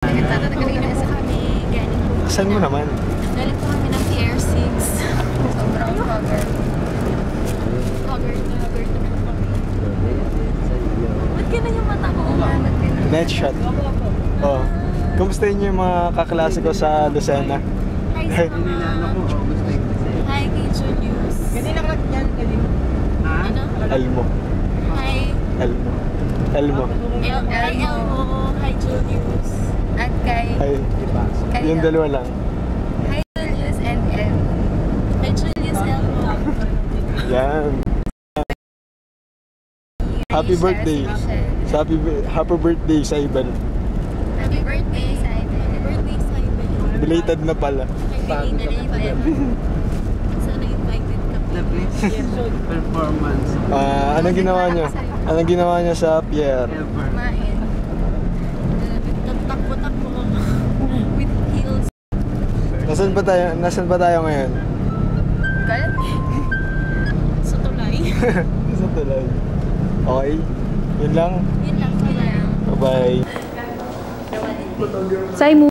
Galing na po kami. Galing po. Saan mo naman? Galing po kami ng Pier 6. Sobrang cover. Cover na kami. Ba't ganun yung mata ko? Net shot. Oh. Kumusta yung mga kaklase ko sa Lucena? Hi sa mga... Hi kay Julius. Kanina ka yan, kanina. Ano? Elmo. Hi. Elmo. Elmo. Elmo. Hi Julius. At kay... Ay. Yung dalawa lang. Hi Julius and Elmo. Hi Julius, Elmo. Yan. Happy birthday. Happy birthday sa Iban. Happy birthday, Simon. Happy birthday, Simon. Belated na pala. Belated. Sana invited ka po. Performance. Anong ginawa niyo? Anong ginawa niyo sa Pierre? Kumain. Takbo-takbo with heels. Nasaan ba tayo ngayon? Galit? Sa tulay. Sa tulay. Okay. Yun lang. Yun lang. Bye-bye. Simon.